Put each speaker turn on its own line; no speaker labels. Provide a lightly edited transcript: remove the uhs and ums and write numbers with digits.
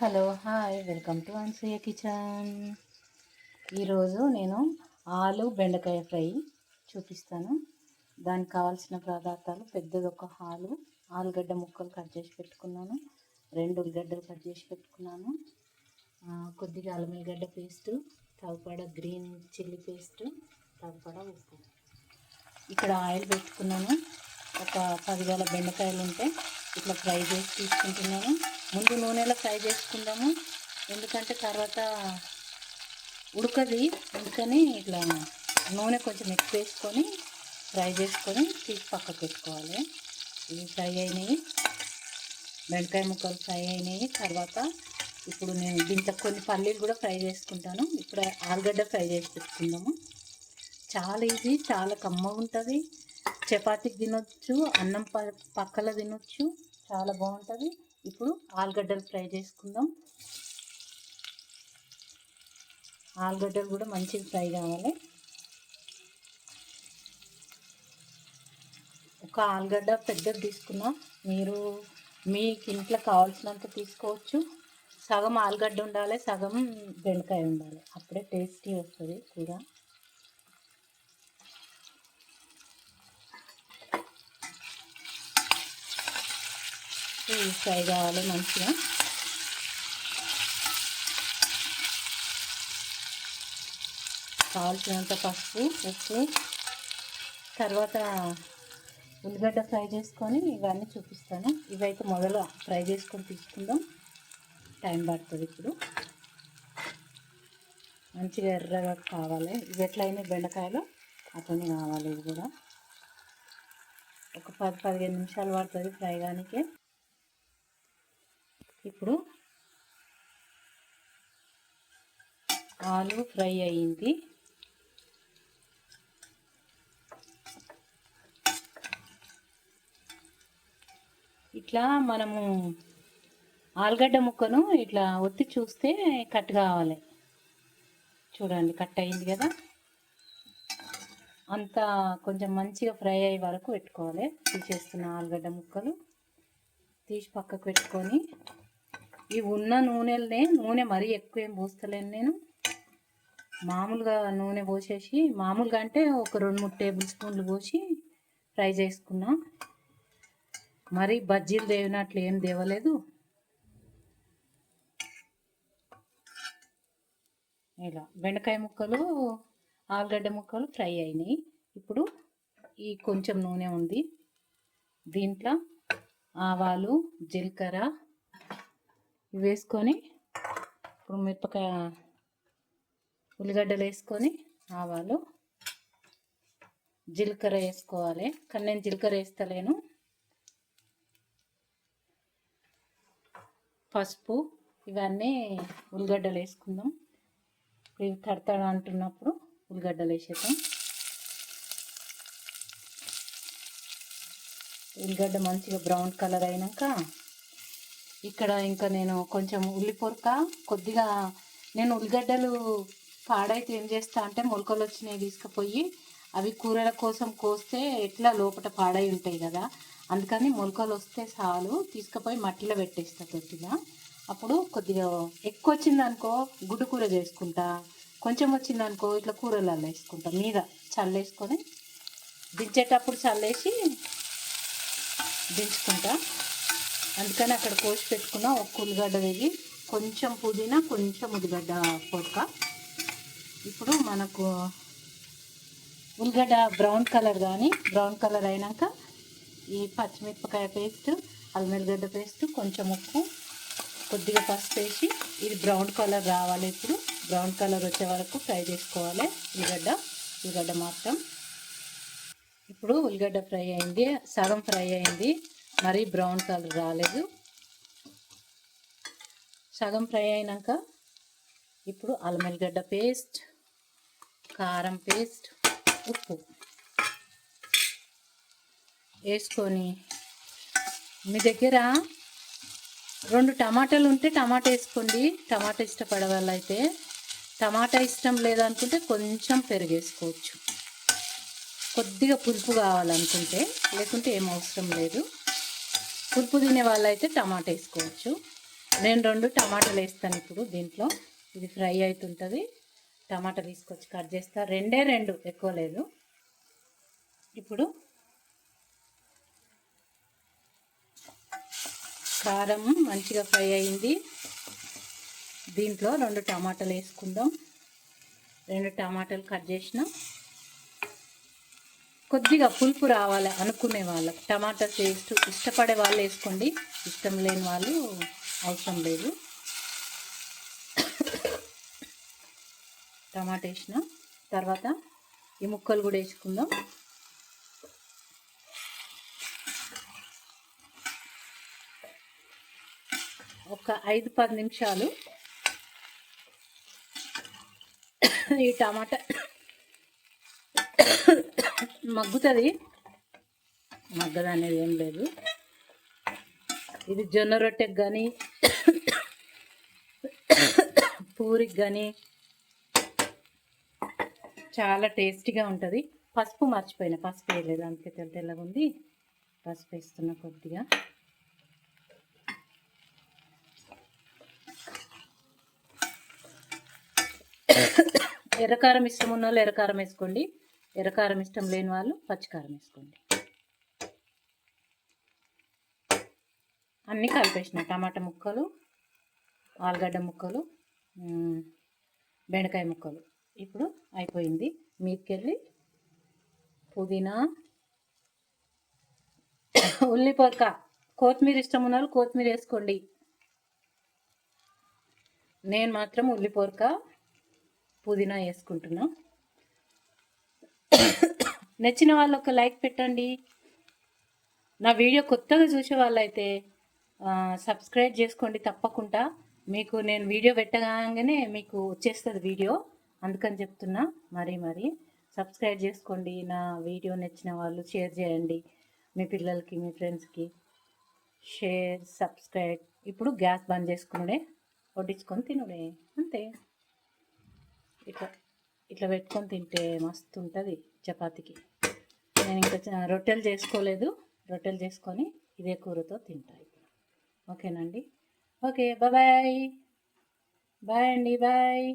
Hello hi welcome to Anasuya kitchen. ఈరోజు నేను ఆలు బెండకాయ ఫ్రై చూపిస్తాను. దానికి కావాల్సిన పదార్థాలు: పెద్దది ఒక ఆలుగడ్డ ముక్కలు కట్ చేసి పెట్టుకున్నాను, 2 ఉల్లిగడ్డలు కట్ చేసి పెట్టుకున్నాను, కొద్దిగా అల్లం ఎల్లిగడ్డ పేస్టు, తగిపడ గ్రీన్ చిల్లీ పేస్టు, తగిపడ ఉప్పు. ఇక్కడ ఆయిల్ పెట్టుకున్నాను. ఒక 10 గల బెండకాయలు ఉంటే ఇట్లా ఫ్రై చేసి తీసుకుంటున్నాను. ముందు నూనెలో ఫ్రై చేసుకుందాము, ఎందుకంటే తర్వాత ఉడకది. అందుకని ఇట్లా నూనె కొంచెం ఎక్కువ వేసుకొని ఫ్రై చేసుకొని తీసి పక్కకు పెట్టుకోవాలి. ఇవి ఫ్రై అయినాయి, బెండకాయ ముక్కలు ఫ్రై అయినాయి. తర్వాత ఇప్పుడు నేను దీంట్లో కొన్ని పల్లీలు కూడా ఫ్రై చేసుకుంటాను. ఇప్పుడు ఆలుగడ్డ ఫ్రై చేసి పెట్టుకుందాము. చాలా ఈజీ, చాలా కమ్మగా ఉంటుంది. చపాతీకి తినొచ్చు, అన్నం పక్కల తినొచ్చు, చాలా బాగుంటుంది. ఇప్పుడు ఆలుగడ్డలు ఫ్రై చేసుకుందాం. ఆలుగడ్డలు కూడా మంచిగా ఫ్రై కావాలి. ఒక ఆలుగడ్డ పెద్దది తీసుకున్నా, మీరు మీకు ఇంట్లో కావాల్సినంత తీసుకోవచ్చు. సగం ఆలుగడ్డ ఉండాలి, సగం బెండకాయ ఉండాలి, అప్పుడే టేస్టీ వస్తుంది కూర. ఫ్రై కావాలి మంచిగా. కావాల్సినంత పసుపు, ఉప్పు. తర్వాత ఉల్లిగడ్డ ఫ్రై చేసుకొని ఇవన్నీ చూపిస్తాను. ఇవైతే మొదలు ఫ్రై చేసుకొని తీసుకుందాం, టైం పడుతుంది. ఇప్పుడు మంచిగా ఎర్రగా కావాలి. ఇవి ఎట్లయినా బెండకాయలు అట్లనే కావాలి. ఇవి కూడా ఒక 10-15 నిమిషాలు పడుతుంది ఫ్రై కానికే. ఇప్పుడు ఆలు ఫ్రై అయ్యింది. ఇట్లా మనము ఆలుగడ్డ ముక్కను ఇట్లా ఒత్తి చూస్తే కట్ కావాలి. చూడండి, కట్ అయింది కదా. అంతా కొంచెం మంచిగా ఫ్రై అయ్యే వరకు పెట్టుకోవాలి. తీసేస్తున్న ఆలుగడ్డ ముక్కలు తీసి పక్కకు పెట్టుకొని, ఈ ఉన్న నూనె మరీ ఎక్కువ ఏం పోస్తలేను నేను. మామూలుగా నూనె పోసేసి, మామూలుగా అంటే ఒక 2-3 టేబుల్ స్పూన్లు పోసి ఫ్రై చేసుకున్నా. మరీ బజ్జీలు దేవినట్లు ఏం దేవలేదు. ఇలా బెండకాయ ముక్కలు, ఆలుగడ్డ ముక్కలు ఫ్రై అయినాయి. ఇప్పుడు ఈ కొంచెం నూనె ఉంది, దీంట్లో ఆవాలు, జీలకర్ర వేసుకొని, ఇప్పుడు మిరపకాయ ఉల్లిగడ్డలు వేసుకొని, ఆవాలు జీలకర్ర వేసుకోవాలి. కానీ నేను జీలకర్ర వేస్తలేను. పసుపు, ఇవన్నీ ఉల్లిగడ్డలు వేసుకుందాం. ఇవి తడతడ అంటున్నప్పుడు ఉల్లిగడ్డలు వేసేద్దాం. ఉల్లిగడ్డ మంచిగా బ్రౌన్ కలర్ అయినాక ఇక్కడ ఇంకా నేను కొంచెం ఉల్లిపొరక కొద్దిగా, నేను ఉల్లిగడ్డలు పాడైతే ఏం చేస్తా అంటే మొలకలు వచ్చినాయి తీసుకుపోయి అవి కూరల కోసం కోస్తే ఎట్లా లోపల పాడై ఉంటాయి కదా, అందుకని మొలకలు వస్తే చాలు తీసుకుపోయి మట్టిలో పెట్టేస్తా కొద్దిగా. అప్పుడు కొద్దిగా ఎక్కువ వచ్చిందనుకో గుడ్డు కూర చేసుకుంటా, కొంచెం వచ్చిందనుకో ఇట్లా కూరలలో వేసుకుంటా. మీద చల్లేసుకొని దించేటప్పుడు చల్లేసి దించుకుంటా. అందుకని అక్కడ కోసి పెట్టుకున్న ఒక ఉల్లిగడ్డ వేగి, కొంచెం పుదీనా, కొంచెం ఉల్లిగడ్డ పొడక. ఇప్పుడు మనకు ఉల్లిగడ్డ బ్రౌన్ కలర్ అయినాక ఈ పచ్చిమిరపకాయ పేస్ట్, అల్లం ఎల్లిగడ్డ పేస్ట్, కొంచెం ఉప్పు, కొద్దిగా పసుపు వేసి ఇది బ్రౌన్ కలర్ రావాలి. ఇప్పుడు బ్రౌన్ కలర్ వచ్చే వరకు ఫ్రై చేసుకోవాలి ఉల్లిగడ్డ మాత్రం. ఇప్పుడు ఉల్లిగడ్డ ఫ్రై అయింది, సగం ఫ్రై అయింది, మరీ బ్రౌన్ కలర్ రాలేదు. సగం ఫ్రై అయినాక ఇప్పుడు అల్లం ఎల్లిగడ్డ పేస్ట్, కారం పేస్ట్, ఉప్పు వేసుకొని, మీ దగ్గర 2 టమాటాలు ఉంటే టమాటా వేసుకోండి. టమాటా ఇష్టపడే వాళ్ళు అయితే, టమాటా ఇష్టం లేదనుకుంటే కొంచెం పెరుగు వేసుకోవచ్చు. కొద్దిగా పులుపు కావాలనుకుంటే, లేకుంటే ఏం అవసరం లేదు. పులుపు తినే వాళ్ళు అయితే టమాటా వేసుకోవచ్చు. నేను 2 టమాటాలు వేస్తాను ఇప్పుడు దీంట్లో. ఇది ఫ్రై అవుతుంటుంది. టమాటా తీసుకొచ్చి కట్ చేస్తా. 2 ఎక్కువ లేదు. ఇప్పుడు కారం మంచిగా ఫ్రై అయింది. దీంట్లో 2 టమాటాలు వేసుకుందాం. 2 టమాటాలు కట్ చేసిన. కొద్దిగా పులుపు రావాలి అనుకునే వాళ్ళకి టమాటా టేస్ట్ ఇష్టపడే వాళ్ళు వేసుకోండి, ఇష్టం లేని వాళ్ళు అవసరం లేదు. టమాటా వేసిన తర్వాత ఈ ముక్కలు కూడా వేసుకుందాం. ఒక 5-10 నిమిషాలు ఈ టమాటా మగ్గుతుంది. మగ్గదు అనేది ఏం లేదు. ఇది జొన్న రొట్టెకి కానీ పూరికి కానీ చాలా టేస్టీగా ఉంటుంది. పసుపు మర్చిపోయినా, పసుపు వేయలేదు, అందుకే తెల్లగా ఉంది. పసుపు వేస్తున్నా కొద్దిగా. ఎర్రకారం ఇష్టం ఉన్న వాళ్ళు ఎర్రకారం వేసుకోండి, ఎర్రకారం ఇష్టం లేని వాళ్ళు పచ్చికారం వేసుకోండి. అన్నీ కలిపేసిన టమాటా ముక్కలు, ఆలుగడ్డ ముక్కలు, బెండకాయ ముక్కలు. ఇప్పుడు అయిపోయింది. మీదకెళ్ళి పుదీనా, ఉల్లిపొరక, కొత్తిమీర ఇష్టం ఉన్న వాళ్ళు కొత్తిమీర వేసుకోండి. నేను మాత్రం ఉల్లిపొరక పుదీనా వేసుకుంటున్నా. నచ్చిన వాళ్ళు ఒక లైక్ పెట్టండి. నా వీడియో కొత్తగా చూసే వాళ్ళైతే సబ్స్క్రైబ్ చేసుకోండి తప్పకుండా. మీకు నేను వీడియో పెట్టగానే మీకు వచ్చేస్తుంది వీడియో, అందుకని చెప్తున్నా. మరి సబ్స్క్రైబ్ చేసుకోండి. నా వీడియో నచ్చిన వాళ్ళు షేర్ చేయండి మీ పిల్లలకి, మీ ఫ్రెండ్స్కి. Share, subscribe. ఇప్పుడు గ్యాస్ బంద్ చేసుకునే వడ్డించుకొని తినుడే, అంతే. ఇట్లా పెట్టుకొని తింటే మస్తు ఉంటుంది చపాతీకి. నేను ఇంకా రొట్టెలు చేసుకోలేదు. రొట్టెలు చేసుకొని ఇదే కూరతో తింటాను ఇప్పుడు. ఓకేనండి. ఓకే, బాయ్ అండి, బాయ్.